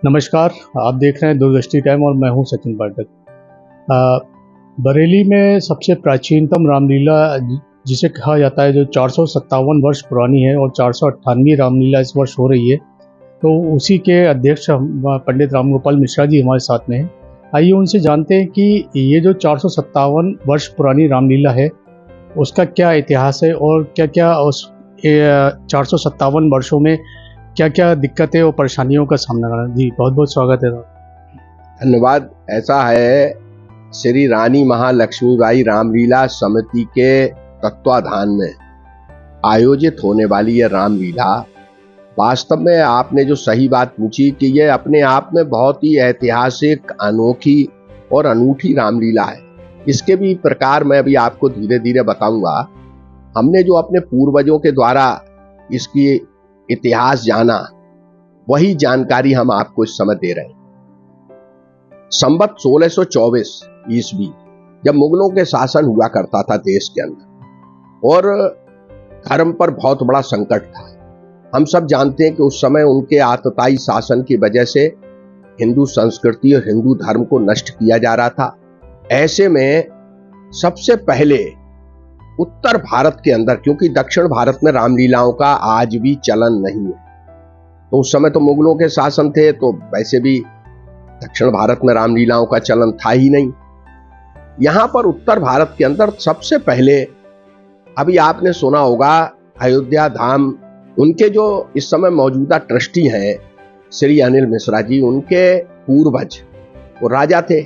नमस्कार। आप देख रहे हैं दूरदृष्टि टाइम और मैं हूं सचिन पाठक। बरेली में सबसे प्राचीनतम रामलीला जिसे कहा जाता है जो 457 वर्ष पुरानी है और 498वीं रामलीला इस वर्ष हो रही है, तो उसी के अध्यक्ष पंडित रामगोपाल मिश्रा जी हमारे साथ में हैं। आइए उनसे जानते हैं कि ये जो 457 वर्ष पुरानी रामलीला है उसका क्या इतिहास है और क्या क्या उस 457 वर्षों में क्या क्या दिक्कतें और परेशानियों का सामना करना। जी बहुत बहुत स्वागत है। धन्यवाद। ऐसा है, श्री रानी महालक्ष्मीबाई रामलीला समिति के तत्वाधान में आयोजित होने वाली यह रामलीला वास्तव में आपने जो सही बात पूछी कि यह अपने आप में बहुत ही ऐतिहासिक, अनोखी और अनूठी रामलीला है। इसके भी प्रकार मैं अभी आपको धीरे धीरे बताऊंगा। हमने जो अपने पूर्वजों के द्वारा इसकी इतिहास जाना, वही जानकारी हम आपको इस समय दे रहे हैं। संवत 1624 ईस्वी जब मुगलों के शासन हुआ करता था देश के अंदर और धर्म पर बहुत बड़ा संकट था। हम सब जानते हैं कि उस समय उनके आतताई शासन की वजह से हिंदू संस्कृति और हिंदू धर्म को नष्ट किया जा रहा था। ऐसे में सबसे पहले उत्तर भारत के अंदर, क्योंकि दक्षिण भारत में रामलीलाओं का आज भी चलन नहीं है, तो उस समय तो मुगलों के शासन थे, तो वैसे भी दक्षिण भारत में रामलीलाओं का चलन था ही नहीं। यहां पर उत्तर भारत के अंदर सबसे पहले, अभी आपने सुना होगा, अयोध्या धाम, उनके जो इस समय मौजूदा ट्रस्टी हैं श्री अनिल मिश्रा जी, उनके पूर्वज वो राजा थे।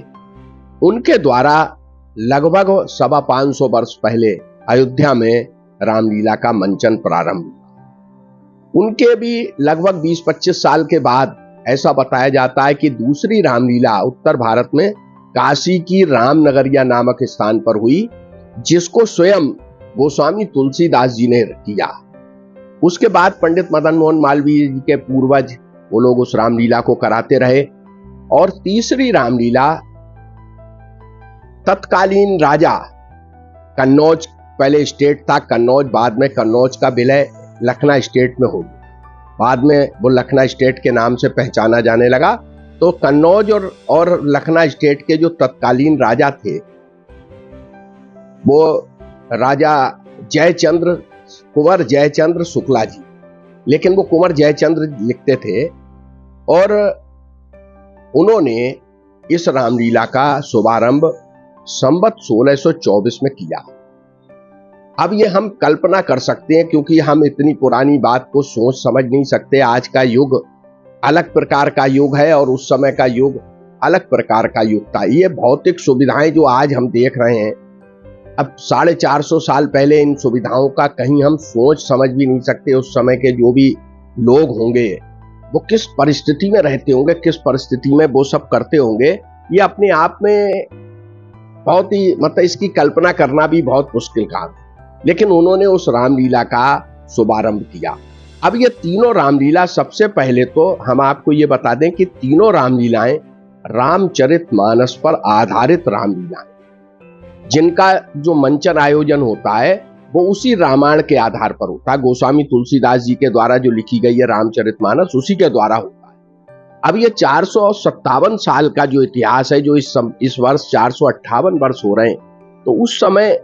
उनके द्वारा लगभग 550 वर्ष पहले अयोध्या में रामलीला का मंचन प्रारंभ हुआ। उनके भी लगभग 20-25 साल के बाद ऐसा बताया जाता है कि दूसरी रामलीला उत्तर भारत में काशी की रामनगरिया नामक स्थान पर हुई, जिसको स्वयं गोस्वामी तुलसीदास जी ने किया। उसके बाद पंडित मदन मोहन मालवीय जी के पूर्वज वो लोग उस रामलीला को कराते रहे। और तीसरी रामलीला तत्कालीन राजा, कन्नौज पहले स्टेट था कन्नौज, बाद में कन्नौज का विलय लखनऊ स्टेट में हो गया। बाद में वो लखनऊ स्टेट के नाम से पहचाना जाने लगा। तो कन्नौज और लखनऊ स्टेट के जो तत्कालीन राजा थे वो राजा जयचंद्र, कुंवर जयचंद्र शुक्ला जी, लेकिन वो कुंवर जयचंद्र लिखते थे। और उन्होंने इस रामलीला का शुभारंभ संवत 1624 में किया। अब ये हम कल्पना कर सकते हैं, क्योंकि हम इतनी पुरानी बात को सोच समझ नहीं सकते। आज का युग अलग प्रकार का युग है और उस समय का युग अलग प्रकार का युग था। ये भौतिक सुविधाएं जो आज हम देख रहे हैं, अब 450 साल पहले इन सुविधाओं का कहीं हम सोच समझ भी नहीं सकते। उस समय के जो भी लोग होंगे वो किस परिस्थिति में रहते होंगे, किस परिस्थिति में वो सब करते होंगे, ये अपने आप में बहुत ही, मतलब इसकी कल्पना करना भी बहुत मुश्किल काम है। लेकिन उन्होंने उस रामलीला का शुभारंभ किया। अब ये तीनों रामलीला, सबसे पहले तो हम आपको ये बता दें कि तीनों रामलीलाएं रामचरितमानस पर आधारित रामलीलाएं, जिनका जो मंचन आयोजन होता है वो उसी रामायण के आधार पर होता है। गोस्वामी तुलसीदास जी के द्वारा जो लिखी गई है रामचरितमानस, उसी के द्वारा होता है। अब ये 457 साल का जो इतिहास है, जो इस वर्ष 458 वर्ष हो रहे हैं, तो उस समय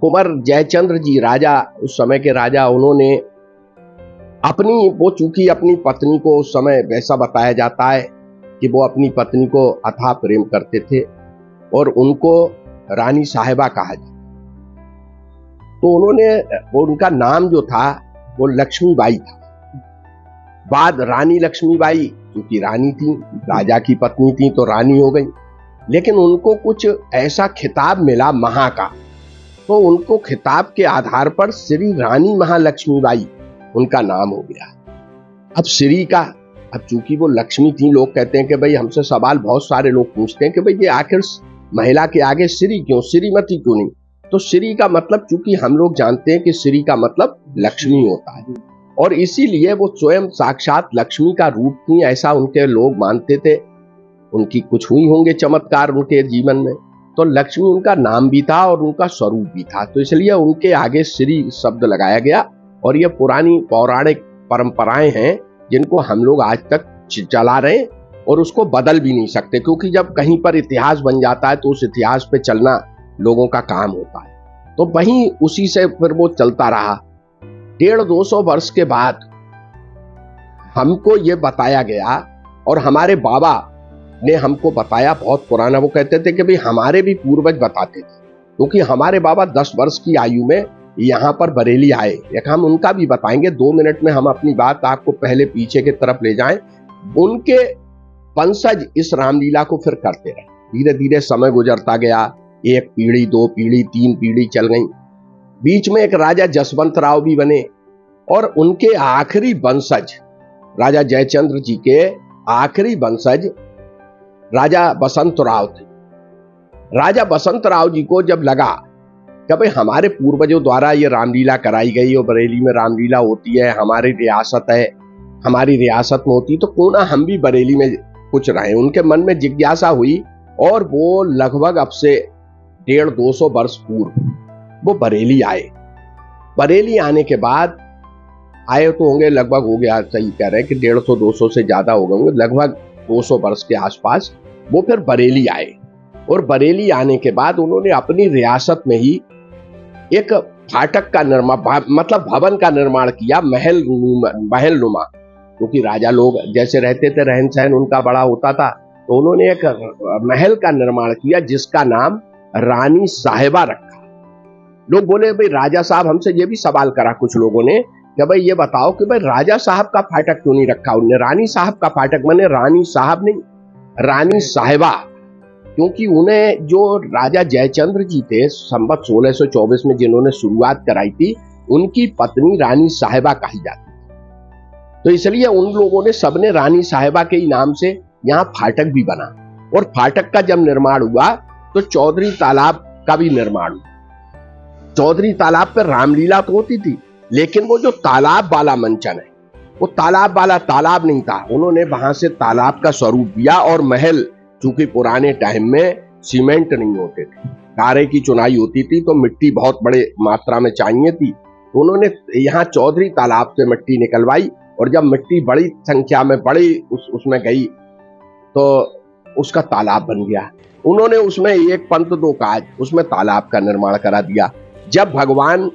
कुंवर जयचंद्र जी राजा, उस समय के राजा, उन्होंने चूंकि अपनी पत्नी को, उस समय वैसा बताया जाता है कि वो अपनी पत्नी को अथाह प्रेम करते थे और उनको रानी साहिबा कहा जाता। तो उनका नाम जो था वो लक्ष्मीबाई था। बाद रानी लक्ष्मीबाई, क्योंकि रानी थी, राजा की पत्नी थी तो रानी हो गई, लेकिन उनको कुछ ऐसा खिताब मिला महा का, तो उनको खिताब के आधार पर श्री रानी महालक्ष्मीबाई उनका नाम हो गया। अब श्री का, अब चूंकि वो लक्ष्मी थी, लोग कहते हैं कि भाई, हमसे सवाल बहुत सारे लोग पूछते हैं कि भाई ये आखिर महिला के आगे श्री क्यों, श्रीमती क्यों नहीं? तो श्री का मतलब, चूंकि हम लोग जानते हैं कि श्री का मतलब लक्ष्मी होता है, और इसीलिए वो स्वयं साक्षात लक्ष्मी का रूप थी, ऐसा उनके लोग मानते थे। उनकी कुछ हुई होंगे चमत्कार उनके जीवन में, तो लक्ष्मी उनका नाम भी था और उनका स्वरूप भी था, तो इसलिए उनके आगे श्री शब्द लगाया गया। और ये पुरानी पौराणिक परंपराएं हैं जिनको हम लोग आज तक चला रहे हैं और उसको बदल भी नहीं सकते, क्योंकि जब कहीं पर इतिहास बन जाता है तो उस इतिहास पे चलना लोगों का काम होता है। तो वहीं उसी से फिर वो चलता रहा। 150-200 वर्ष के बाद हमको ये बताया गया और हमारे बाबा ने हमको बताया, बहुत पुराना, वो कहते थे कि भाई हमारे भी पूर्वज बताते थे, क्योंकि हमारे बाबा 10 वर्ष की आयु में यहाँ पर बरेली आए। एक हम उनका भी बताएंगे, 2 मिनट में हम अपनी बात आपको पहले पीछे की तरफ ले जाएं। उनके वंशज इस रामलीला को फिर करते रहे। धीरे धीरे समय गुजरता गया, 1 पीढ़ी, 2 पीढ़ी, 3 पीढ़ी चल गई। बीच में एक राजा जसवंत राव भी बने और उनके आखिरी वंशज, राजा जयचंद्र जी के आखिरी वंशज राजा बसंत राव थे। राजा बसंत राव जी को जब लगा कि भाई हमारे पूर्वजों द्वारा ये रामलीला कराई गई और बरेली में रामलीला होती है, हमारी रियासत है, हमारी रियासत में होती, तो क्यों ना हम भी बरेली में कुछ रहे। उनके मन में जिज्ञासा हुई और वो लगभग अब से 150-200 वर्ष पूर्व वो बरेली आए। बरेली आने के बाद आए तो होंगे, लगभग हो गया, सही कह रहे हैं कि 150-200 से ज्यादा हो गए, लगभग 200 वर्ष के आसपास वो फिर बरेली आए। और बरेली आने के बाद उन्होंने अपनी रियासत में ही एक फाटक का निर्माण, मतलब भवन का निर्माण किया, महल नुमा, क्योंकि राजा लोग जैसे रहते थे, रहन सहन उनका बड़ा होता था, तो उन्होंने एक महल का निर्माण किया जिसका नाम रानी साहिबा रखा। लोग बोले भाई राजा साहब, हमसे ये भी सवाल करा कुछ लोगों ने कि भाई ये बताओ कि भाई राजा साहब का फाटक क्यों नहीं रखा उनने, रानी साहब का फाटक, मैंने रानी साहब नहीं, रानी साहिबा, क्योंकि उन्हें जो राजा जयचंद्र जी थे संवत 1624 में जिन्होंने शुरुआत कराई थी, उनकी पत्नी रानी साहिबा कही जाती, तो इसलिए उन लोगों ने सबने रानी साहिबा के नाम से यहाँ फाटक भी बना। और फाटक का जब निर्माण हुआ तो चौधरी तालाब का भी निर्माण हुआ। चौधरी तालाब पर रामलीला तो होती थी, लेकिन वो जो तालाब वाला मंचन है, वो तालाब वाला तालाब नहीं था, उन्होंने वहां से तालाब का स्वरूप दिया। और महल, चूंकि पुराने टाइम में सीमेंट नहीं होते थे, कारे की चुनाई होती थी, तो मिट्टी बहुत बड़े मात्रा में चाहिए थी, तो उन्होंने यहाँ चौधरी तालाब से मिट्टी निकलवाई। और जब मिट्टी बड़ी संख्या में बड़ी उसमें गई तो उसका तालाब बन गया। उन्होंने उसमें एक पंथ दो काज, उसमें तालाब का निर्माण करा दिया। जब भगवान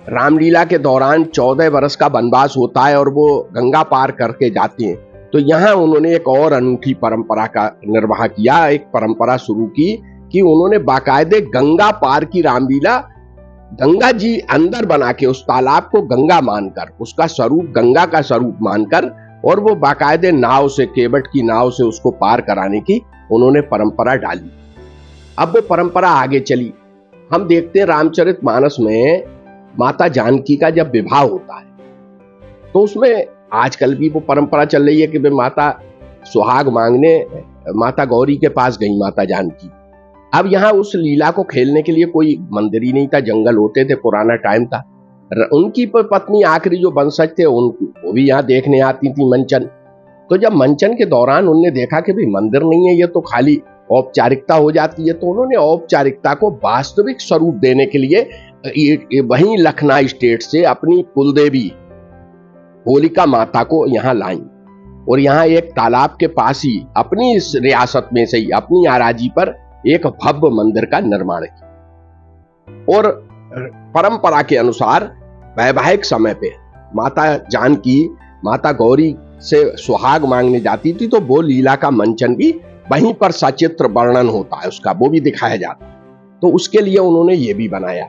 रामलीला के दौरान 14 वर्ष का वनवास होता है और वो गंगा पार करके जाते हैं, तो यहाँ उन्होंने एक और अनूठी परंपरा का निर्वाह किया, एक परंपरा शुरू की कि उन्होंने बाकायदे गंगा पार की रामलीला गंगा जी अंदर बना के, उस तालाब को गंगा मानकर, उसका स्वरूप गंगा का स्वरूप मानकर, और वो बाकायदे नाव से, केवट की नाव से उसको पार कराने की उन्होंने परंपरा डाली। अब वो परंपरा आगे चली। हम देखते हैं रामचरितमानस में माता जानकी का जब विवाह होता है, तो उसमें आजकल भी वो परंपरा चल रही है कि माता सुहाग मांगने माता गौरी के पास गई माता जानकी। अब यहाँ उस लीला को खेलने के लिए कोई मंदिर ही नहीं था, जंगल होते थे, पुराना टाइम था। उनकी पत्नी आखिरी जो वंशज थे वो भी यहाँ देखने आती थी मंचन। तो जब मंचन के दौरान उन्होंने देखा कि भाई मंदिर नहीं है, ये तो खाली औपचारिकता हो जाती है, तो उन्होंने औपचारिकता को वास्तविक स्वरूप देने के लिए वहीं लखना स्टेट से अपनी कुलदेवी होलिका माता को यहाँ लाई और यहाँ एक तालाब के पास ही अपनी इस रियासत में से ही अपनी आराजी पर एक भव्य मंदिर का निर्माण किया। और परंपरा के अनुसार वैवाहिक समय पे माता जानकी माता गौरी से सुहाग मांगने जाती थी, तो वो लीला का मंचन भी वहीं पर सचित्र वर्णन होता है, उसका वो भी दिखाया जाता है। तो उसके लिए उन्होंने ये भी बनाया।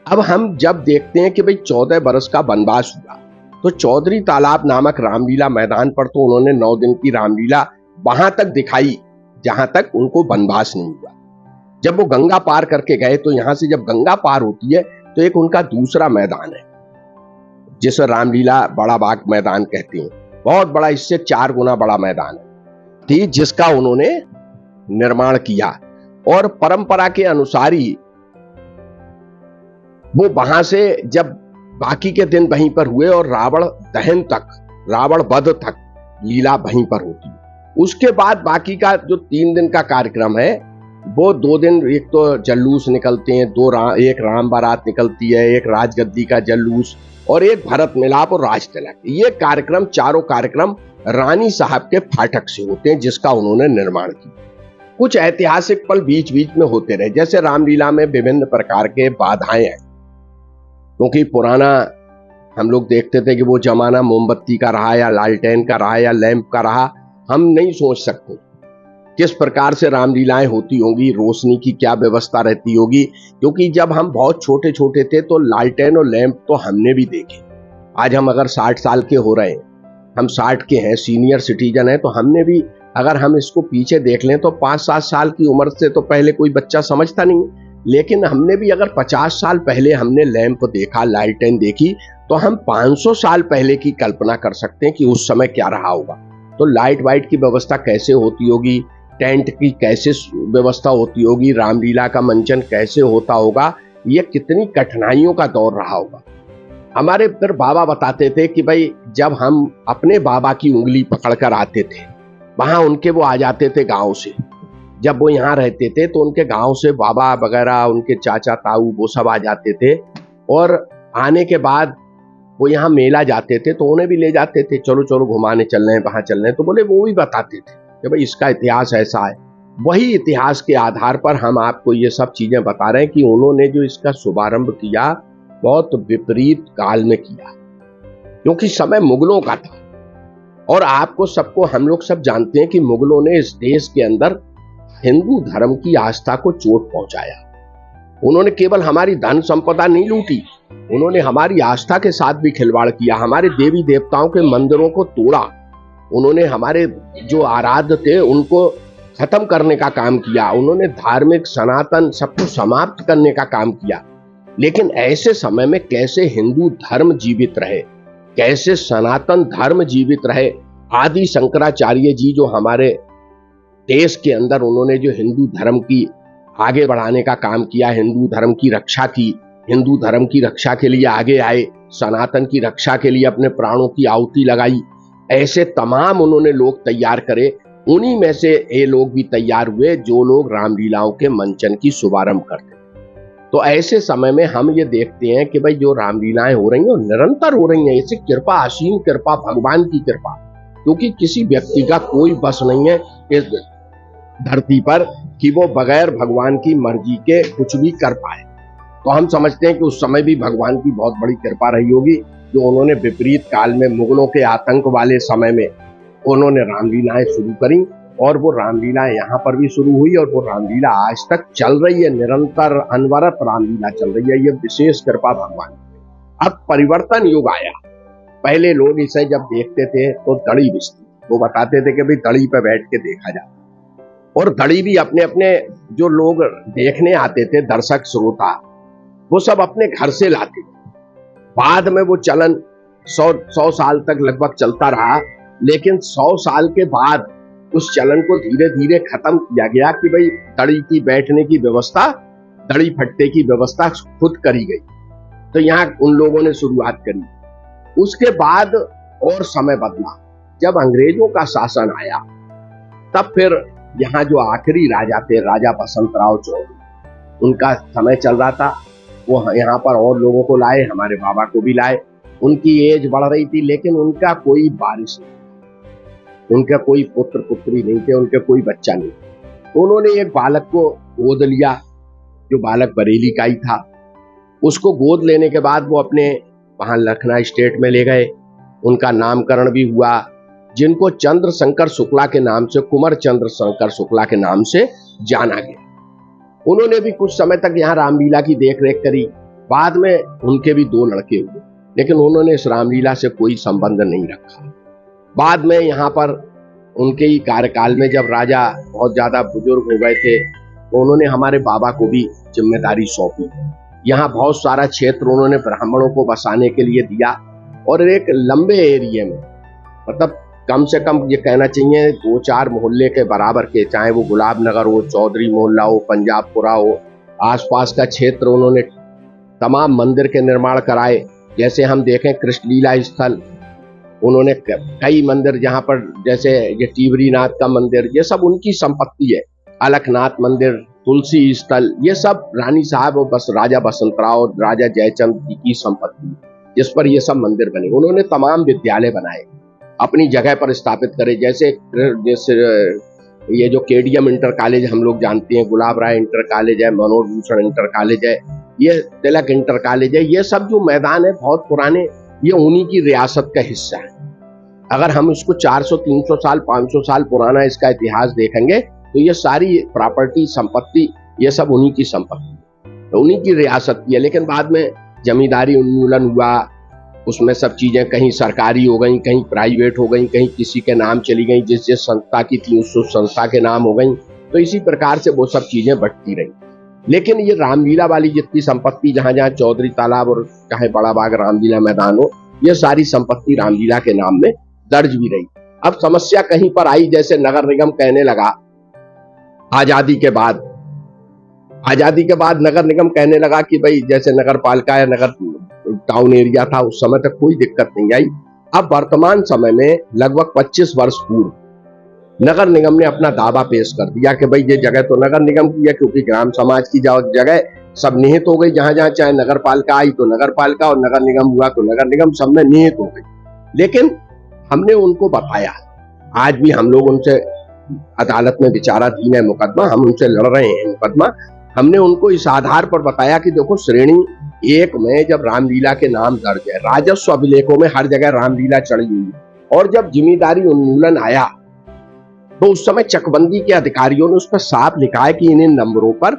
अब हम जब देखते हैं कि भाई 14 वर्ष का वनवास हुआ, तो चौधरी तालाब नामक रामलीला मैदान पर तो उन्होंने 9 दिन की रामलीला वहां तक दिखाई जहां तक उनको वनवास नहीं हुआ। जब वो गंगा पार करके गए, तो यहां से जब गंगा पार होती है तो एक उनका दूसरा मैदान है जिसे रामलीला बड़ा बाग मैदान कहते हैं, बहुत बड़ा, इससे 4 गुना बड़ा मैदान है थी, जिसका उन्होंने निर्माण किया। और परंपरा के अनुसार ही वो वहां से जब बाकी के दिन वहीं पर हुए और रावण दहन तक, रावण वध तक लीला वहीं पर होती है। उसके बाद बाकी का जो 3 दिन का कार्यक्रम है, वो 2 दिन, एक तो जल्लूस निकलते हैं, एक राम बारात निकलती है, एक राजगद्दी का जल्लूस और एक भरत मिलाप और राज तिलक। ये कार्यक्रम, चारों कार्यक्रम रानी साहब के फाटक से होते हैं, जिसका उन्होंने निर्माण किया। कुछ ऐतिहासिक पल बीच बीच में होते रहे, जैसे रामलीला में विभिन्न प्रकार के बाधाएं आई, क्योंकि पुराना हम लोग देखते थे कि वो जमाना मोमबत्ती का रहा या लालटेन का रहा या लैंप का रहा। हम नहीं सोच सकते किस प्रकार से रामलीलाएं होती होंगी, रोशनी की क्या व्यवस्था रहती होगी, क्योंकि जब हम बहुत छोटे छोटे थे तो लालटेन और लैंप तो हमने भी देखे। आज हम अगर 60 साल के हो रहे हैं, हम 60 के हैं, सीनियर सिटीजन हैं, तो हमने भी, अगर हम इसको पीछे देख लें तो 5-7 साल की उम्र से तो पहले कोई बच्चा समझता नहीं, लेकिन हमने भी अगर 50 साल पहले हमने लैंप देखा, लालटेन देखी, तो हम 500 साल पहले की कल्पना कर सकते हैं कि उस समय क्या रहा होगा। तो लाइट वाइट की व्यवस्था कैसे होती होगी, टेंट की कैसे व्यवस्था होती होगी, रामलीला का मंचन कैसे होता होगा, ये कितनी कठिनाइयों का दौर रहा होगा। हमारे फिर बाबा बताते थे कि भाई जब हम अपने बाबा की उंगली पकड़कर आते थे, वहां उनके वो आ जाते थे गांव से, जब वो यहाँ रहते थे तो उनके गांव से बाबा वगैरह, उनके चाचा ताऊ वो सब आ जाते थे, और आने के बाद वो यहाँ मेला जाते थे तो उन्हें भी ले जाते थे, चलो चलो घुमाने चल रहे हैं, वहां चल रहे हैं, तो बोले वो भी बताते थे कि भाई इसका इतिहास ऐसा है। वही इतिहास के आधार पर हम आपको ये सब चीजें बता रहे हैं कि उन्होंने जो इसका शुभारंभ किया बहुत विपरीत काल में किया, क्योंकि समय मुगलों का था। और आपको सबको, हम लोग सब जानते हैं कि मुगलों ने इस देश के अंदर हिंदू धर्म की आस्था को चोट पहुंचाया। उन्होंने केवल हमारी धन संपदा नहीं लूटी, उन्होंने हमारी आस्था के साथ भी खिलवाड़ किया, हमारे देवी देवताओं के मंदिरों को तोड़ा, उन्होंने हमारे जो आराध्य थे उनको खत्म करने का काम किया, उन्होंने धार्मिक सनातन सबको समाप्त करने का काम किया। लेकिन ऐसे समय में कैसे हिंदू धर्म जीवित रहे, कैसे सनातन धर्म जीवित रहे। आदि शंकराचार्य जी जो हमारे देश के अंदर उन्होंने जो हिंदू धर्म की आगे बढ़ाने का काम किया, हिंदू धर्म की रक्षा की, हिंदू धर्म की रक्षा के लिए आगे आए, सनातन की रक्षा के लिए अपने प्राणों की आहुति लगाई, ऐसे तमाम उन्होंने लोग तैयार करे। उन्हीं में से ये लोग भी तैयार हुए जो लोग रामलीलाओं के मंचन की शुभारंभ करते। तो ऐसे समय में हम ये देखते हैं कि भाई जो रामलीलाएं हो रही हैं निरंतर हो रही हैं, ऐसी कृपा, असीम कृपा, भगवान की कृपा, क्योंकि किसी व्यक्ति का कोई बस नहीं है इस धरती पर कि वो बगैर भगवान की मर्जी के कुछ भी कर पाए। तो हम समझते हैं कि उस समय भी भगवान की बहुत बड़ी कृपा रही होगी, जो उन्होंने विपरीत काल में मुगलों के आतंक वाले समय में उन्होंने रामलीलाएं शुरू करी, और वो रामलीला यहाँ पर भी शुरू हुई, और वो रामलीला आज तक चल रही है, निरंतर अनवरत रामलीला चल रही है। ये विशेष कृपा भगवान। अब परिवर्तन युग आया। पहले लोग इसे जब देखते थे तो दड़ी बिछती, वो बताते थे कि भाई दड़ी पे बैठ के देखा जाए, और दड़ी भी अपने अपने जो लोग देखने आते थे, दर्शक श्रोता, वो सब अपने घर से लाते थे। बाद में वो चलन 100 साल तक लगभग चलता रहा, लेकिन 100 साल के बाद उस चलन को धीरे धीरे खत्म किया गया कि भाई दड़ी की बैठने की व्यवस्था, दड़ी फट्टे की व्यवस्था खुद करी गई। तो यहाँ उन लोगों ने शुरुआत करी। उसके बाद और समय बदला, जब अंग्रेजों का शासन आया, तब फिर यहाँ जो आखिरी राजा थे, राजा बसंत राव चौधरी, उनका समय चल रहा था। वो यहाँ पर और लोगों को लाए, हमारे बाबा को भी लाए। उनकी एज बढ़ रही थी, लेकिन उनका कोई वारिस नहीं, उनका कोई पुत्र पुत्री नहीं थे, उनके कोई बच्चा नहीं। तो उन्होंने एक बालक को गोद लिया, जो बालक बरेली का ही था। उसको गोद लेने के बाद वो अपने वहां लखनऊ स्टेट में ले गए, उनका नामकरण भी हुआ, जिनको चंद्र शंकर शुक्ला के नाम से, कुंवर चंद्र शंकर शुक्ला के नाम से जाना गया। उन्होंने भी कुछ समय तक यहाँ रामलीला की देख रेख करी। बाद में उनके भी 2 लड़के हुए, लेकिन उन्होंने इस रामलीला से कोई संबंध नहीं रखा। बाद में यहाँ पर उनके ही कार्यकाल में जब राजा बहुत ज्यादा बुजुर्ग हो गए थे, तो उन्होंने हमारे बाबा को भी जिम्मेदारी सौंपी। यहाँ बहुत सारा क्षेत्र उन्होंने ब्राह्मणों को बसाने के लिए दिया, और एक लंबे एरिया में, मतलब कम से कम ये कहना चाहिए 2-4 मोहल्ले के बराबर के, चाहे वो गुलाब नगर हो, चौधरी मोहल्ला हो, पंजाबपुरा हो, आसपास का क्षेत्र उन्होंने तमाम मंदिर के निर्माण कराए। जैसे हम देखें कृष्णलीला स्थल, उन्होंने कई मंदिर जहाँ पर, जैसे ये टिवरीनाथ का मंदिर, ये सब उनकी संपत्ति है। अलकनाथ मंदिर, तुलसी स्थल, ये सब रानी साहब और बस राजा बसंतराव और राजा जयचंद जी की संपत्ति, जिस पर ये सब मंदिर बने। उन्होंने तमाम विद्यालय बनाए। अपनी जगह पर स्थापित करे। जैसे जैसे ये जो केडीएम इंटर कॉलेज हम लोग जानते हैं, गुलाब राय इंटर कॉलेज है, मनोहर भूषण इंटर कॉलेज है, ये तिलक इंटर कॉलेज है, ये सब जो मैदान है बहुत पुराने, ये उन्हीं की रियासत का हिस्सा है। अगर हम इसको 400, 300 साल, 500 साल पुराना इसका इतिहास देखेंगे तो ये सारी प्रॉपर्टी, संपत्ति, ये सब उन्हीं की संपत्ति, तो उन्हीं की रियासत की है। लेकिन बाद में जमींदारी उन्मूलन हुआ, उसमें सब चीजें कहीं सरकारी हो गई, कहीं प्राइवेट हो गई, कहीं किसी के नाम चली गई, जिस जिस संस्था की थी उस संस्था के नाम हो गई, तो इसी प्रकार से वो सब चीजें बढ़ती रही। लेकिन ये रामलीला वाली जितनी संपत्ति, जहां जहां चौधरी तालाब और चाहे बड़ा बाग रामलीला मैदान हो, ये सारी संपत्ति रामलीला के नाम में दर्ज भी रही। अब समस्या कहीं पर आई, जैसे नगर निगम कहने लगा आजादी के बाद नगर निगम कहने लगा कि भाई जैसे नगर पालिका या नगर टाउन एरिया था, उस समय तक कोई दिक्कत नहीं आई। अब वर्तमान समय में लगभग 25 वर्ष पूर्व नगर निगम ने अपना दावा पेश कर दिया कि भाई ये जगह तो नगर निगम की है, क्योंकि ग्राम समाज की जगह सब निहित हो गई। जहां जहां चाहे नगर पालिका आई तो नगर पालिका, और नगर निगम हुआ तो नगर निगम, सब में निहित हो गई। लेकिन हमने उनको बताया, आज भी हम लोग उनसे अदालत में विचाराधीन है मुकदमा, हम उनसे लड़ रहे हैं मुकदमा। हमने उनको इस आधार पर बताया कि देखो, श्रेणी 1 में जब रामलीला के नाम दर्ज है, राजस्व अभिलेखों में हर जगह रामलीला चढ़ी हुई है, और जब जिम्मेदारी उन्मूलन आया तो उस समय चकबंदी के अधिकारियों ने उस पर साफ लिखा है कि इन नंबरों पर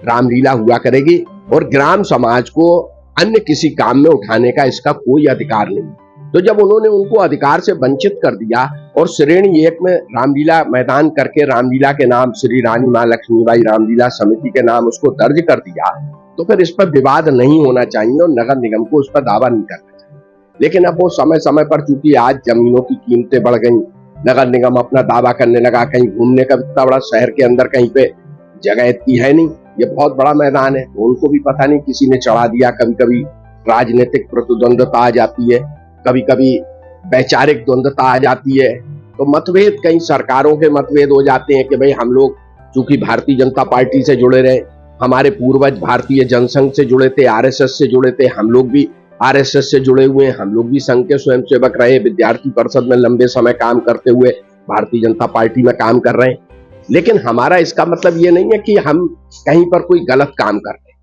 रामलीला हुआ करेगी, और ग्राम समाज को अन्य किसी काम में उठाने का इसका कोई अधिकार नहीं। तो जब उन्होंने उनको अधिकार से वंचित कर दिया और श्रेणी 1 में रामलीला मैदान करके रामलीला के नाम श्री रानी मां लक्ष्मीबाई रामलीला समिति के नाम उसको दर्ज कर दिया, तो फिर इस पर विवाद नहीं होना चाहिए और नगर निगम को उस पर दावा नहीं करना चाहिए। लेकिन अब वो समय समय पर, चूंकि आज जमीनों की कीमतें बढ़ गई, नगर निगम अपना दावा करने लगा। कहीं घूमने का इतना बड़ा शहर के अंदर कहीं पे जगह इतनी है नहीं, ये बहुत बड़ा मैदान है, तो उनको भी पता नहीं, किसी ने चढ़ा दिया। कभी कभी राजनीतिक प्रतिद्वंदता आ जाती है, कभी कभी वैचारिक द्वंद्वता आ जाती है, तो मतभेद, कई सरकारों के मतभेद हो जाते हैं कि भाई हम लोग चूंकि भारतीय जनता पार्टी से जुड़े रहे, हमारे पूर्वज भारतीय जनसंघ से जुड़े थे, आरएसएस से जुड़े थे, हम लोग भी आरएसएस से जुड़े हुए हैं, हम लोग भी संघ के स्वयंसेवक रहे, विद्यार्थी परिषद में लंबे समय काम करते हुए भारतीय जनता पार्टी में काम कर रहे हैं। लेकिन हमारा इसका मतलब ये नहीं है कि हम कहीं पर कोई गलत काम कर रहे हैं।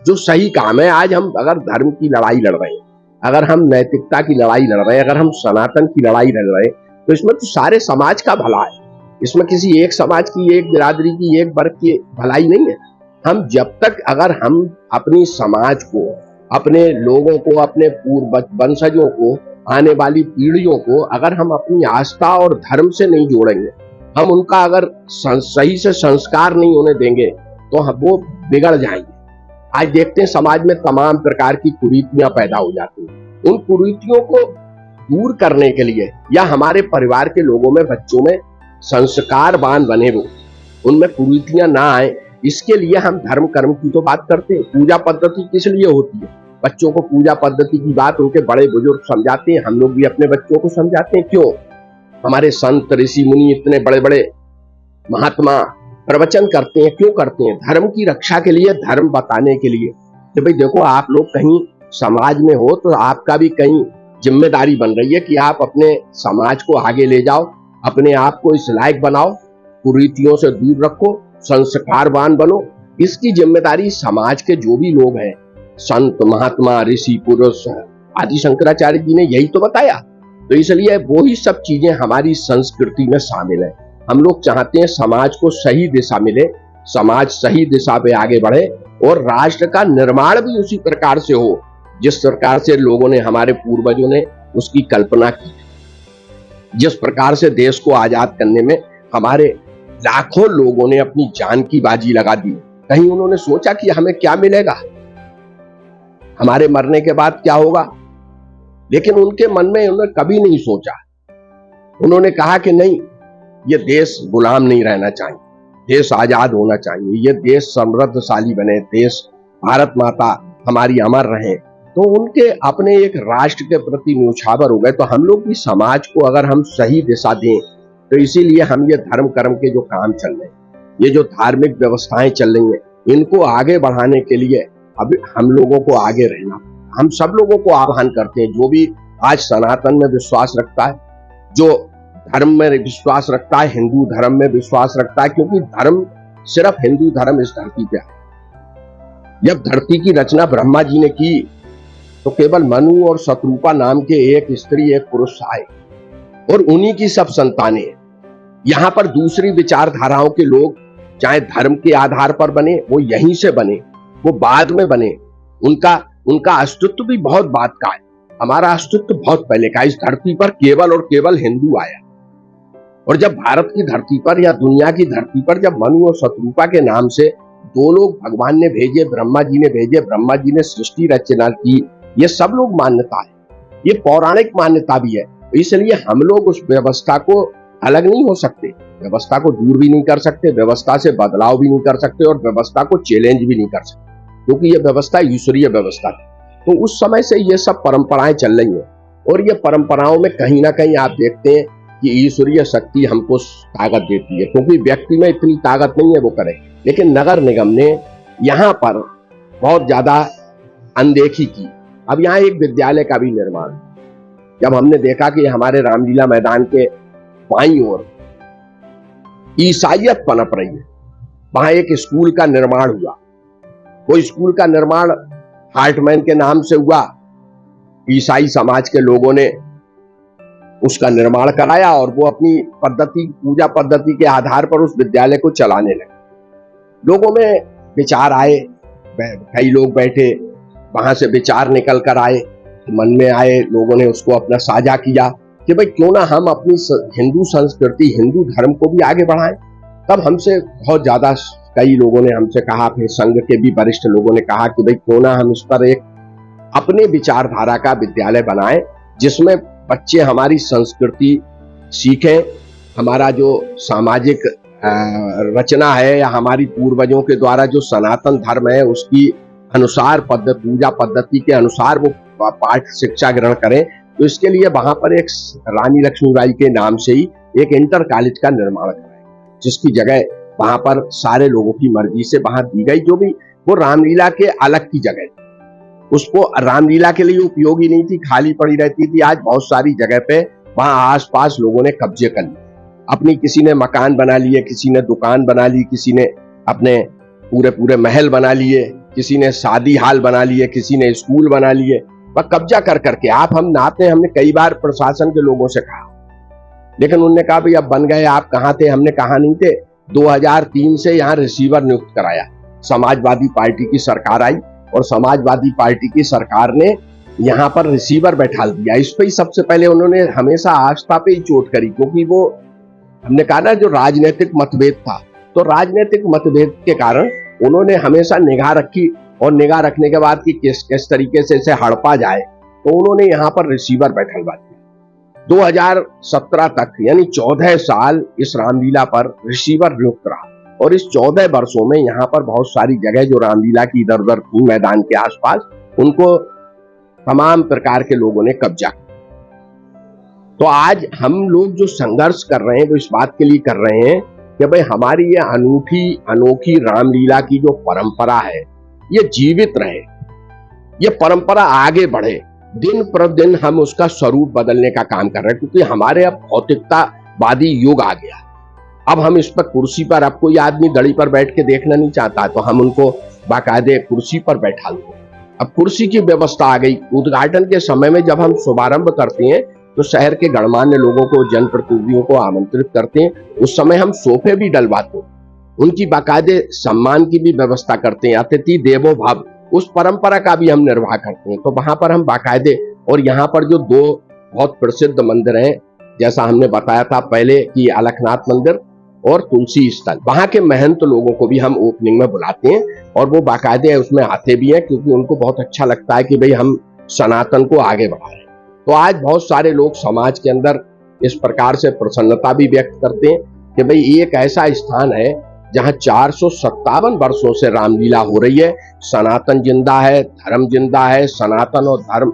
जो सही काम है, आज हम अगर धर्म की लड़ाई लड़ रहे हैं, अगर हम नैतिकता की लड़ाई लड़ रहे हैं, अगर हम सनातन की लड़ाई लड़ रहे हैं, तो इसमें तो सारे समाज का भला है। इसमें किसी एक समाज की, एक बिरादरी की, एक वर्ग की भलाई नहीं है। हम जब तक, अगर हम अपनी समाज को, अपने लोगों को, अपने पूर्व वंशजों को, आने वाली पीढ़ियों को अगर हम अपनी आस्था और धर्म से नहीं जोड़ेंगे, हम उनका अगर सही से संस्कार नहीं होने देंगे, तो हम वो बिगड़ जाएंगे। आज देखते हैं समाज में तमाम प्रकार की कुरीतियां पैदा हो जाती हैं। उन कुरीतियों को दूर करने के लिए, या हमारे परिवार के लोगों में, बच्चों में संस्कारवान बने, वो उनमें कुरीतियां ना आए, इसके लिए हम धर्म कर्म की तो बात करते हैं। पूजा पद्धति किस लिए होती है? बच्चों को पूजा पद्धति की बात उनके बड़े बुजुर्ग समझाते हैं, हम लोग भी अपने बच्चों को समझाते हैं। क्यों? हमारे संत ऋषि मुनि इतने बड़े बड़े महात्मा प्रवचन करते हैं, क्यों करते हैं? धर्म की रक्षा के लिए, धर्म बताने के लिए कि भाई देखो, आप लोग कहीं समाज में हो तो आपका भी कहीं जिम्मेदारी बन रही है कि आप अपने समाज को आगे ले जाओ, अपने आप को इस लायक बनाओ, कुरीतियों से दूर रखो, संस्कारवान बनो। इसकी जिम्मेदारी समाज के जो भी लोग हैं, संत महात्मा ऋषि पुरुष आदि, शंकराचार्य जी ने यही तो बताया। तो इसलिए वो ही सब चीजें हमारी संस्कृति में शामिल है। हम लोग चाहते हैं समाज को सही दिशा मिले, समाज सही दिशा पे आगे बढ़े, और राष्ट्र का निर्माण भी उसी प्रकार से हो जिस प्रकार से लोगों ने, हमारे पूर्वजों ने उसकी कल्पना की। जिस प्रकार से देश को आजाद करने में हमारे लाखों लोगों ने अपनी जान की बाजी लगा दी, कहीं उन्होंने सोचा कि हमें क्या मिलेगा, हमारे मरने के बाद क्या होगा? लेकिन उनके मन में उन्होंने कभी नहीं सोचा। उन्होंने कहा कि नहीं, ये देश गुलाम नहीं रहना चाहिए, देश आजाद होना चाहिए, ये देश समृद्धशाली बने, देश भारत माता हमारी अमर रहे। तो उनके अपने एक राष्ट्र के प्रति न्योछावर हो गए। तो हम लोग भी समाज को अगर हम सही दिशा दें, तो इसीलिए हम ये धर्म कर्म के जो काम चल रहे हैं, ये जो धार्मिक व्यवस्थाएं चल रही हैं, इनको आगे बढ़ाने के लिए अब हम लोगों को आगे रहना। हम सब लोगों को आह्वान करते हैं, जो भी आज सनातन में विश्वास रखता है, जो धर्म में विश्वास रखता है, हिंदू धर्म में विश्वास रखता है, क्योंकि धर्म सिर्फ हिंदू धर्म इस धरती पे है। जब धरती की रचना ब्रह्मा जी ने की तो केवल मनु और शत्रुपा नाम के एक स्त्री एक पुरुष आए और उन्हीं की सब संतानें। यहां पर दूसरी विचारधाराओं के लोग चाहे धर्म के आधार पर बने, वो यहीं से बने, वो बाद में बने, उनका अस्तित्व भी बहुत बाद का है। हमारा अस्तित्व बहुत पहले का। इस धरती पर केवल और केवल हिंदू आया। और जब भारत की धरती पर या दुनिया की धरती पर जब मनु और शत्रुपा के नाम से दो लोग भगवान ने भेजे, ब्रह्मा जी ने भेजे, ब्रह्मा जी ने सृष्टि रचना की, ये सब लोग मान्यता है, ये पौराणिक मान्यता भी है। इसलिए हम लोग उस व्यवस्था को अलग नहीं हो सकते, व्यवस्था को दूर भी नहीं कर सकते, व्यवस्था से बदलाव भी नहीं कर सकते और व्यवस्था को चैलेंज भी नहीं कर सकते, क्योंकि ये व्यवस्था ईश्वरीय व्यवस्था है। तो उस समय से ये सब परंपराएं चल रही हैं और ये परंपराओं में कहीं ना कहीं आप देखते हैं कि ईश्वरीय शक्ति हमको ताकत देती है, क्योंकि व्यक्ति में इतनी ताकत नहीं है वो करे। लेकिन नगर निगम ने यहाँ पर बहुत ज्यादा अनदेखी की। अब यहाँ एक विद्यालय का भी निर्माण, जब हमने देखा कि हमारे रामलीला मैदान के बाईं ओर ईसाइयत पनप रही है, वहां एक स्कूल का निर्माण हुआ। वो स्कूल का निर्माण हार्टमैन के नाम से हुआ। ईसाई समाज के लोगों ने उसका निर्माण कराया और वो अपनी पद्धति, पूजा पद्धति के आधार पर उस विद्यालय को चलाने लगे। लोगों में विचार आए, कई लोग बैठे, वहां से विचार निकल कर आए, मन में आए, लोगों ने उसको अपना साझा किया कि भाई क्यों ना हम अपनी हिंदू संस्कृति, हिंदू धर्म को भी आगे बढ़ाएं। तब हमसे बहुत ज्यादा कई लोगों ने हमसे कहा, फिर संघ के भी वरिष्ठ लोगों ने कहा कि भाई क्यों ना हम इस पर एक अपने विचारधारा का विद्यालय बनाएं, जिसमें बच्चे हमारी संस्कृति सीखें, हमारा जो सामाजिक रचना है या हमारी पूर्वजों के द्वारा जो सनातन धर्म है उसकी अनुसार पूजा पद्धति के अनुसार वो पाठ शिक्षा ग्रहण करें। तो इसके लिए वहां पर एक रानी लक्ष्मीबाई के नाम से ही एक इंटर कॉलेज का निर्माण कराया, जिसकी जगह वहां पर सारे लोगों की मर्जी से वहां दी गई, जो भी वो रामलीला के अलग की जगह थी, उसको रामलीला के लिए उपयोगी नहीं थी, खाली पड़ी रहती थी। आज बहुत सारी जगह पे वहां आसपास लोगों ने कब्जे कर लिए, अपनी किसी ने मकान बना लिए, किसी ने दुकान बना ली, किसी ने अपने पूरे महल बना लिए, किसी ने शादी हाल बना लिए, किसी ने स्कूल बना लिए, वह कब्जा कर करके। आप हम नाते, हमने कई बार प्रशासन के लोगों से कहा, लेकिन उन्होंने कहा भाई अब बन गए, आप कहां थे? हमने कहा नहीं थे। 2003 से यहाँ रिसीवर नियुक्त कराया, समाजवादी पार्टी की सरकार आई और समाजवादी पार्टी की सरकार ने यहाँ पर रिसीवर बैठा दिया। इस पे ही सबसे पहले उन्होंने हमेशा आस्था पे ही चोट करी, क्योंकि वो हमने कहा ना जो राजनीतिक मतभेद था, तो राजनीतिक मतभेद के कारण उन्होंने हमेशा निगाह रखी और निगाह रखने के बाद कि किस तरीके से इसे हड़पा जाए, तो उन्होंने यहाँ पर रिसीवर बैठलवा दिया। 2017 तक यानी 14 साल इस रामलीला पर रिसीवर नियुक्त रहा और इस 14 वर्षों में यहाँ पर बहुत सारी जगह जो रामलीला की इधर उधर थी मैदान के आसपास, उनको तमाम प्रकार के लोगों ने कब्जा किया। तो आज हम लोग जो संघर्ष कर रहे हैं वो इस बात के लिए कर रहे हैं कि भाई हमारी ये अनोखी रामलीला की जो परंपरा है ये जीवित रहे, ये परंपरा आगे बढ़े। दिन प्रतिदिन हम उसका स्वरूप बदलने का काम कर रहे हैं, क्योंकि हमारे अब भौतिकतावादी युग आ गया। अब हम इस पर कुर्सी पर, अब कोई आदमी दड़ी पर बैठ के देखना नहीं चाहता, तो हम उनको बाकायदे कुर्सी पर बैठा लो। अब कुर्सी की व्यवस्था आ गई। उद्घाटन के समय में जब हम शुभारंभ करते हैं तो शहर के गणमान्य लोगों को, जनप्रतिनिधियों को आमंत्रित करते हैं। उस समय हम सोफे भी डलवाते हैं, उनकी बाकायदे सम्मान की भी व्यवस्था करते हैं। अतिथि देवो भव, उस परंपरा का भी हम निर्वाह करते हैं। तो वहां पर हम बाकायदे, और यहाँ पर जो दो बहुत प्रसिद्ध मंदिर हैं, जैसा हमने बताया था पहले कि अलखनाथ मंदिर और तुलसी स्थल, वहां के महंत लोगों को भी हम ओपनिंग में बुलाते हैं और वो बाकायदे उसमें आते भी हैं, क्योंकि उनको बहुत अच्छा लगता है कि भाई हम सनातन को आगे बढ़ा रहे हैं। तो आज बहुत सारे लोग समाज के अंदर इस प्रकार से प्रसन्नता भी व्यक्त करते हैं कि भाई एक ऐसा स्थान है जहां 457 वर्षों से रामलीला हो रही है। सनातन जिंदा है, धर्म जिंदा है। सनातन और धर्म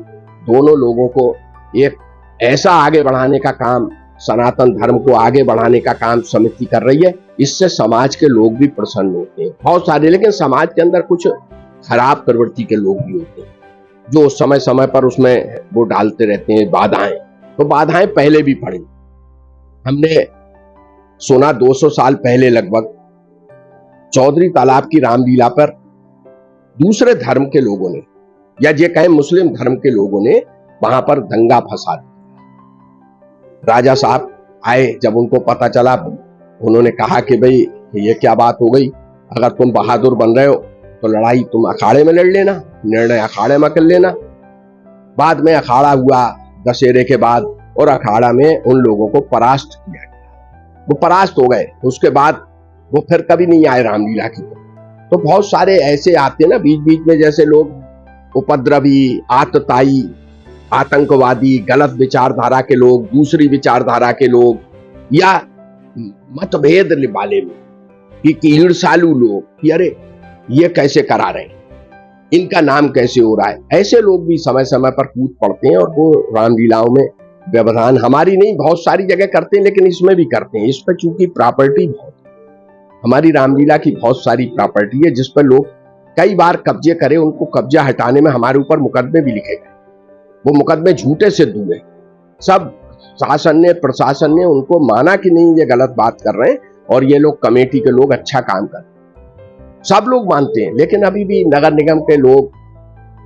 दोनों लोगों को एक ऐसा आगे बढ़ाने का काम, सनातन धर्म को आगे बढ़ाने का काम समिति कर रही है। इससे समाज के लोग भी प्रसन्न होते हैं बहुत सारे, लेकिन समाज के अंदर कुछ खराब प्रवृत्ति के लोग भी होते हैं जो समय समय पर उसमें वो डालते रहते हैं बाधाएं। तो बाधाएं पहले भी पड़ी, हमने सुना 200 साल पहले लगभग चौधरी तालाब की रामलीला पर दूसरे धर्म के लोगों ने, या ये कहें मुस्लिम धर्म के लोगों ने, वहां पर दंगा फसाद। राजा साहब आए, जब उनको पता चला उन्होंने कहा कि भाई ये क्या बात हो गई, अगर तुम बहादुर बन रहे हो तो लड़ाई तुम अखाड़े में लड़ लेना, निर्णय अखाड़े में कर लेना। बाद में अखाड़ा हुआ दशहरे के बाद, और अखाड़ा में उन लोगों को परास्त किया गया, वो परास्त हो गए। उसके बाद वो फिर कभी नहीं आए रामलीला की। तो बहुत सारे ऐसे आते ना बीच बीच में, जैसे लोग उपद्रवी, आतताई, आतंकवादी, गलत विचारधारा के लोग, दूसरी विचारधारा के लोग, या मतभेद वाले में कि ईर्ष्यालु लोग कि अरे ये कैसे करा रहे हैं, इनका नाम कैसे हो रहा है, ऐसे लोग भी समय समय पर कूद पड़ते हैं और वो रामलीलाओं में व्यवधान हमारी नहीं बहुत सारी जगह करते हैं, लेकिन इसमें भी करते हैं। इस पर चूंकि प्रॉपर्टी बहुत, हमारी रामलीला की बहुत सारी प्रॉपर्टी है जिस पर लोग कई बार कब्जे करे, उनको कब्जा हटाने में हमारे ऊपर मुकदमे भी लिखे गए। वो मुकदमे झूठे सिद्ध हुए। सब शासन ने, प्रशासन ने उनको माना कि नहीं ये गलत बात कर रहे हैं और ये लोग कमेटी के लोग अच्छा काम कर रहे हैं, सब लोग मानते हैं। लेकिन अभी भी नगर निगम के लोग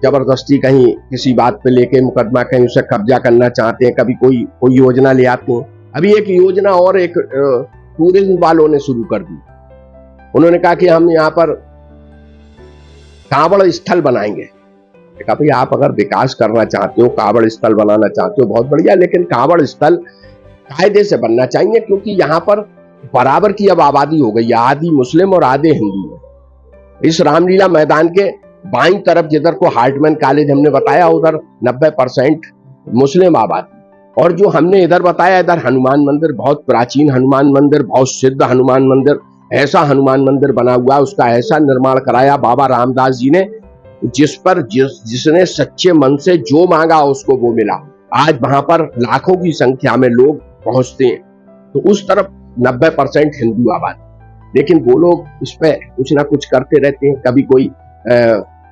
जबरदस्ती कहीं किसी बात पे लेके मुकदमा कहीं उसे कब्जा करना चाहते हैं, कभी कोई योजना ले आते हैं। अभी एक योजना और एक टूरिज्म वालों ने शुरू कर दी। उन्होंने कहा कि हम यहाँ पर कांवड़ स्थल बनाएंगे। कहा भाई आप अगर विकास करना चाहते हो, कांवड़ स्थल बनाना चाहते हो, बहुत बढ़िया, लेकिन कांवड़ स्थल कायदे से बनना चाहिए, क्योंकि यहाँ पर बराबर की अब आबादी हो गई, आधी मुस्लिम और आधे हिंदू है। इस रामलीला मैदान के बाईं तरफ जिधर को हार्टमैन कॉलेज हमने बताया, उधर 90% मुस्लिम आबादी, और जो हमने इधर बताया इधर हनुमान मंदिर, बहुत प्राचीन हनुमान मंदिर, बहुत सिद्ध हनुमान मंदिर, ऐसा हनुमान मंदिर बना हुआ, उसका ऐसा निर्माण कराया बाबा रामदास जी ने, जिसने सच्चे मन से जो मांगा उसको वो मिला। आज वहां पर लाखों की संख्या में लोग पहुंचते हैं। तो उस तरफ 90% हिंदू आबादी, लेकिन वो लोग इस पे कुछ ना कुछ करते रहते हैं। कभी कोई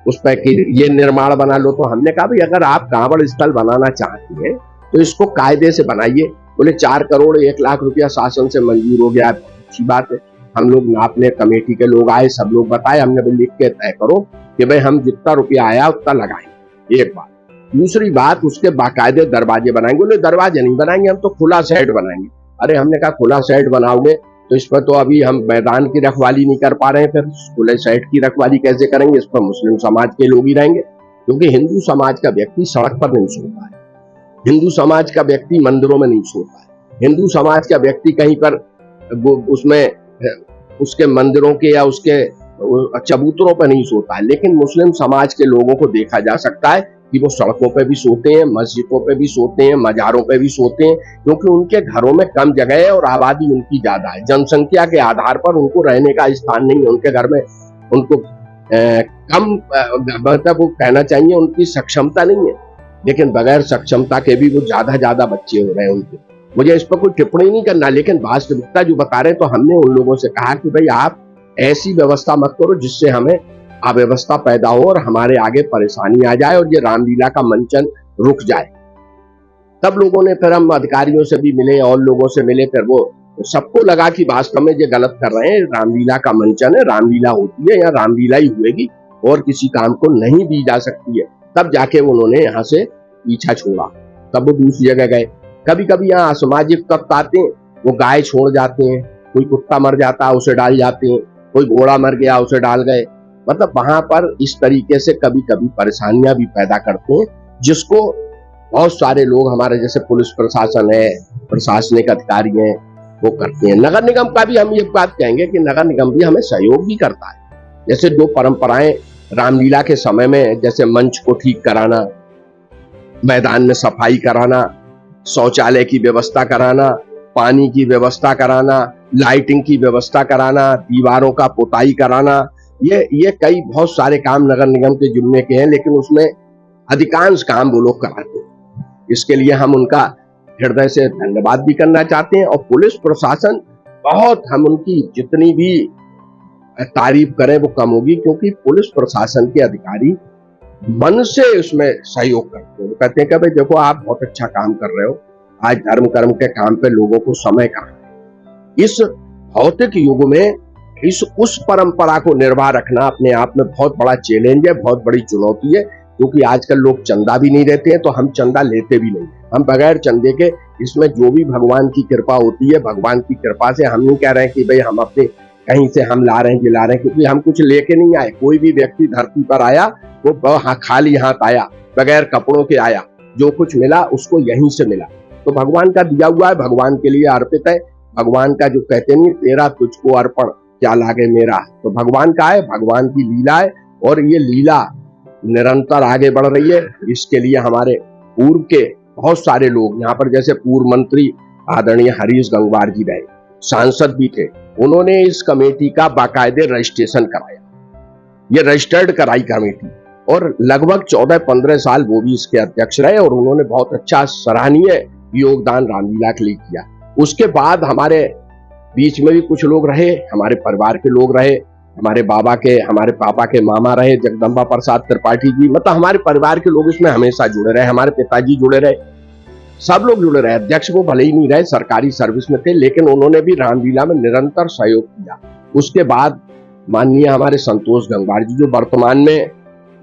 उस पे कि ये निर्माण बना लो, तो हमने कहा भाई अगर आप कांवड़ स्थल बनाना चाहते हैं तो इसको कायदे से बनाइए। बोले 4 करोड़ 1 लाख रुपया शासन से मंजूर हो गया, अच्छी बात है। हम लोग नापने, कमेटी के लोग आए, सब लोग बताए, हमने लिख के तय करो कि भाई हम जितना रुपया आया उतना लगाएंगे, एक बात। दूसरी बात, उसके बाकायदे दरवाजे बनाएंगे। बोले दरवाजे नहीं बनाएंगे, हम तो खुला सेट बनाएंगे। अरे हमने कहा खुला सेट बनाओगे तो इस पर तो अभी हम मैदान की रखवाली नहीं कर पा रहे हैं, फिर खुले सेट की रखवाली कैसे करेंगे? इस पर मुस्लिम समाज के लोग ही रहेंगे, क्योंकि हिंदू समाज का व्यक्ति सड़क पर नहीं सोता है, हिंदू समाज का व्यक्ति मंदिरों में नहीं सोता है, हिंदू समाज का व्यक्ति कहीं पर उसमें उसके मंदिरों के या उसके चबूतरों पर नहीं सोता है। लेकिन मुस्लिम समाज के लोगों को देखा जा सकता है कि वो सड़कों पे भी सोते हैं, मस्जिदों पे भी सोते हैं, मजारों पे भी सोते हैं, क्योंकि उनके घरों में कम जगह है और आबादी उनकी ज्यादा है। जनसंख्या के आधार पर उनको रहने का स्थान नहीं है उनके घर में, उनको कम मतलब वो कहना चाहिए उनकी सक्षमता नहीं है, लेकिन बगैर सक्षमता के भी वो ज्यादा बच्चे हो रहे हैं उनके। मुझे इस पर कोई टिप्पणी नहीं करना, लेकिन वास्तविकता जो बता रहे हैं, तो हमने उन लोगों से कहा कि भाई आप ऐसी व्यवस्था मत करो जिससे हमें अव्यवस्था पैदा हो और हमारे आगे परेशानी आ जाए और ये रामलीला का मंचन रुक जाए। तब लोगों ने, फिर हम अधिकारियों से भी मिले और लोगों से मिले, फिर वो सबको लगा कि वास्तव में ये गलत कर रहे हैं, रामलीला का मंचन है, रामलीला होती है या रामलीला ही हुएगी और किसी काम को नहीं दी जा सकती है। तब जाके उन्होंने यहाँ से पीछा छोड़ा, तब वो दूसरी जगह गए। कभी कभी यहाँ असामाजिक तत्व आते हैं, वो गाय छोड़ जाते हैं, कोई कुत्ता मर जाता है उसे डाल जाते हैं, कोई घोड़ा मर गया उसे डाल गए। मतलब वहां पर इस तरीके से कभी कभी परेशानियां भी पैदा करते हैं, जिसको बहुत सारे लोग हमारे जैसे पुलिस प्रशासन है, प्रशासनिक अधिकारी हैं, वो करते हैं। नगर निगम का भी हम ये बात कहेंगे कि नगर निगम भी हमें सहयोग भी करता है। जैसे 2 परंपराएं रामलीला के समय में, जैसे मंच को ठीक कराना, मैदान में सफाई कराना, शौचालय की व्यवस्था कराना, पानी की व्यवस्था कराना, लाइटिंग की व्यवस्था कराना, दीवारों का पुताई कराना, ये कई बहुत सारे काम नगर निगम के जिम्मे के हैं, लेकिन उसमें अधिकांश काम वो लोग कराते हैं। इसके लिए हम उनका हृदय से धन्यवाद भी करना चाहते हैं। और पुलिस प्रशासन बहुत, हम उनकी जितनी भी तारीफ करें वो कम होगी, क्योंकि पुलिस प्रशासन के अधिकारी मन से उसमें सहयोग करते हैं। वो कहते हैं कि भाई देखो आप बहुत अच्छा काम कर रहे हो, आज धर्म कर्म के काम पे लोगों को समय कहाँ है। इस भौतिक युग में उस परंपरा को निर्वाह रखना अपने आप में बहुत बड़ा चैलेंज है, बहुत बड़ी चुनौती है, क्योंकि आजकल लोग चंदा भी नहीं देते हैं, तो हम चंदा लेते भी नहीं। हम बगैर चंदे के इसमें जो भी भगवान की कृपा होती है, भगवान की कृपा से हम नहीं कह रहे हैं कि भाई हम अपने कहीं से हम ला रहे हैं जिला रहे हैं, क्योंकि हम कुछ लेके नहीं आए। कोई भी व्यक्ति धरती पर आया वो खाली हाथ आया, बगैर कपड़ों के आया, जो कुछ मिला उसको यहीं से मिला। तो भगवान का दिया हुआ है, भगवान के लिए अर्पित है। भगवान का जो कहते नहीं, तेरा तुझको अर्पण क्या लागे मेरा, तो भगवान का है, भगवान की लीला है, और ये लीला निरंतर आगे बढ़ रही है। इसके लिए हमारे पूर्व के बहुत सारे लोग यहाँ पर, जैसे पूर्व मंत्री आदरणीय हरीश गंगवार जी रहे, सांसद भी थे, उन्होंने इस कमेटी का बाकायदे रजिस्ट्रेशन कराया। ये रजिस्टर्ड कराई कमेटी, और लगभग 14-15 साल वो भी इसके अध्यक्ष रहे, और उन्होंने बहुत अच्छा सराहनीय योगदान रामलीला के लिए किया। उसके बाद हमारे बीच में भी कुछ लोग रहे, हमारे परिवार के लोग रहे, हमारे पापा के मामा रहे जगदम्बा प्रसाद त्रिपाठी जी, मतलब हमारे परिवार के लोग इसमें हमेशा जुड़े रहे, हमारे पिताजी जुड़े रहे, सब लोग जुड़े रहे। अध्यक्ष वो भले ही नहीं रहे, सरकारी सर्विस में थे, लेकिन उन्होंने भी रामलीला में निरंतर सहयोग किया। उसके बाद माननीय हमारे संतोष गंगवार जी, जो वर्तमान में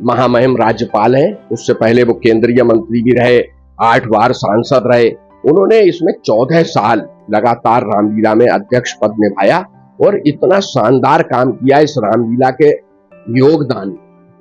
महामहिम राज्यपाल हैं, उससे पहले वो केंद्रीय मंत्री भी रहे, 8 बार सांसद रहे, उन्होंने इसमें 14 साल लगातार रामलीला में अध्यक्ष पद निभाया, और इतना शानदार काम किया। इस रामलीला के योगदान,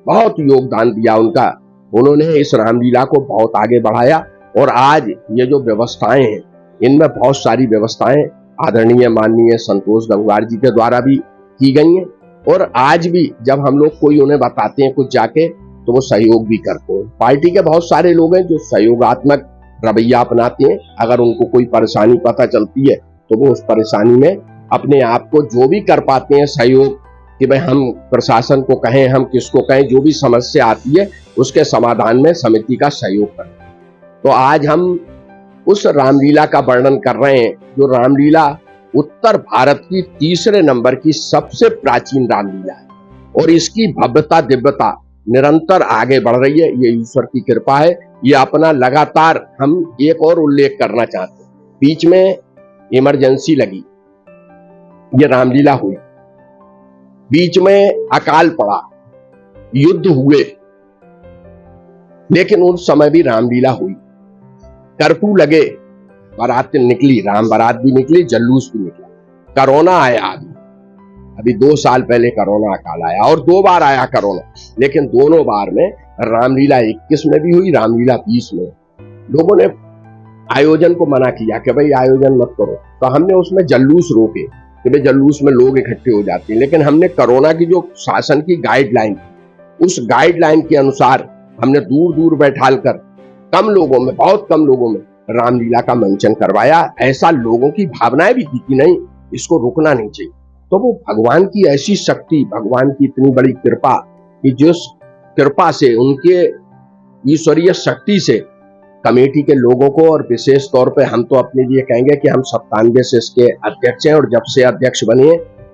बहुत योगदान दिया उनका, उन्होंने इस रामलीला को बहुत आगे बढ़ाया। और आज ये जो व्यवस्थाएं हैं, इनमें बहुत सारी व्यवस्थाएं आदरणीय माननीय संतोष गंगवार जी के द्वारा भी की गई हैं, और आज भी जब हम लोग कोई उन्हें बताते हैं कुछ जाके, तो वो सहयोग भी करते हैं। पार्टी के बहुत सारे लोग हैं जो सहयोगात्मक रवैया अपनाते हैं। अगर उनको कोई परेशानी पता चलती है तो वो उस परेशानी में अपने आप को जो भी कर पाते हैं सहयोग, कि भाई हम प्रशासन को कहें, हम किसको कहें, जो भी समस्या आती है उसके समाधान में समिति का सहयोग करें। तो आज हम उस रामलीला का वर्णन कर रहे हैं, जो रामलीला उत्तर भारत की 3रे नंबर की सबसे प्राचीन रामलीला है, और इसकी भव्यता दिव्यता निरंतर आगे बढ़ रही है। ये ईश्वर की कृपा है। ये अपना लगातार हम एक और उल्लेख करना चाहते हैं, बीच में इमरजेंसी लगी, ये रामलीला हुई, बीच में अकाल पड़ा, युद्ध हुए, लेकिन उस समय भी रामलीला हुई। कर्फ्यू लगे, बारात निकली, राम बारात भी निकली, जल्लूस भी निकला। कोरोना आया, अभी 2 साल पहले कोरोना काल आया, और 2 बार आया कोरोना, लेकिन दोनों बार में रामलीला 21 में भी हुई, रामलीला 20 में। लोगों ने आयोजन को मना किया कि भाई आयोजन मत करो, तो हमने उसमें जल्लूस रोके कि भाई जल्लूस में लोग इकट्ठे हो जाते हैं, लेकिन हमने कोरोना की जो शासन की गाइडलाइन, उस गाइडलाइन के अनुसार हमने दूर दूर बैठाल कर कम लोगों में, बहुत कम लोगों में रामलीला का मंचन करवाया। ऐसा लोगों की भावनाएं भी थी कि नहीं, इसको रुकना नहीं चाहिए। तो वो भगवान की ऐसी शक्ति, भगवान की इतनी बड़ी कृपा, कि जिस कृपा से, उनके ईश्वरीय शक्ति से कमेटी के लोगों को, और विशेष तौर पे हम तो अपने लिए कहेंगे कि हम 97 से इसके अध्यक्ष हैं, और जब से अध्यक्ष बने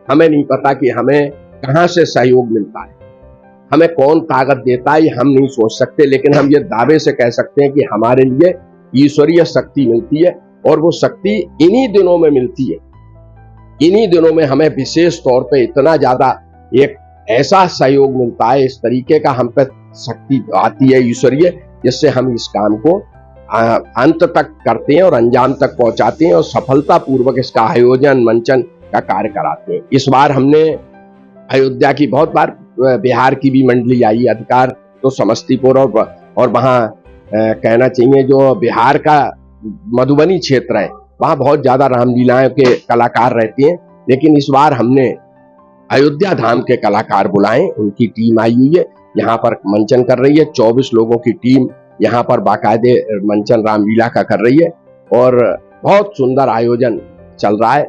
हमें नहीं पता कि हमें कहां से सहयोग मिलता है, हमें कौन ताकत देता है, ये हम नहीं सोच सकते, लेकिन हम ये दावे से कह सकते हैं कि हमारे लिए ईश्वरीय शक्ति मिलती है, और वो शक्ति इन्हीं दिनों में मिलती है। इन्हीं दिनों में हमें विशेष तौर पे इतना ज्यादा एक ऐसा सहयोग मिलता है, इस तरीके का हम पे शक्ति आती है ईश्वरीय, जिससे हम इस काम को अंत तक करते हैं और अंजाम तक पहुंचाते हैं, और सफलता पूर्वक इसका आयोजन मंचन का कार्य कराते हैं। इस बार हमने अयोध्या की, बहुत बार बिहार की भी मंडली आई, अधिकार तो समस्तीपुर और वहाँ कहना चाहिए जो बिहार का मधुबनी क्षेत्र है, वहाँ बहुत ज्यादा रामलीलाओं के कलाकार रहते हैं, लेकिन इस बार हमने अयोध्या धाम के कलाकार बुलाए, उनकी टीम आई हुई है, यहाँ पर मंचन कर रही है। 24 लोगों की टीम यहाँ पर बाकायदे मंचन रामलीला का कर रही है, और बहुत सुंदर आयोजन चल रहा है।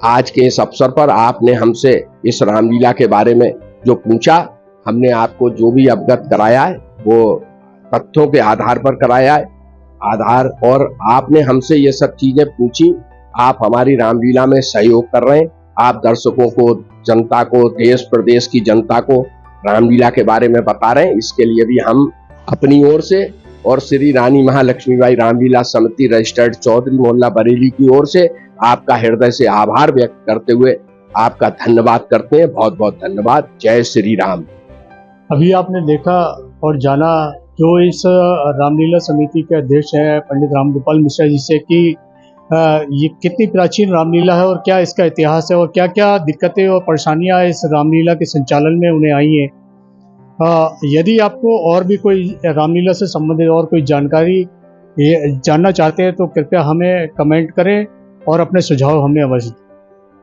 आज के इस अवसर पर आपने हमसे इस रामलीला के बारे में जो पूछा, हमने आपको जो भी अवगत कराया है वो तथ्यों के आधार पर कराया है, और आपने हमसे ये सब चीजें पूछी। आप हमारी रामलीला में सहयोग कर रहे हैं, आप दर्शकों को, जनता को, देश प्रदेश की जनता को रामलीला के बारे में बता रहे हैं। इसके लिए भी हम अपनी ओर से और श्री रानी महालक्ष्मीबाई रामलीला समिति रजिस्टर्ड चौधरी मोहल्ला बरेली की ओर से आपका हृदय से आभार व्यक्त करते हुए आपका धन्यवाद करते हैं। बहुत बहुत धन्यवाद। जय श्री राम। अभी आपने देखा और जाना जो इस रामलीला समिति के अध्यक्ष हैं पंडित रामगोपाल मिश्रा जी से कि ये कितनी प्राचीन रामलीला है और क्या इसका इतिहास है और क्या क्या दिक्कतें और परेशानियां इस रामलीला के संचालन में उन्हें आई हैं। यदि आपको और भी कोई रामलीला से संबंधित और कोई जानकारी जानना चाहते हैं तो कृपया हमें कमेंट करें और अपने सुझाव हमें अवश्य दें।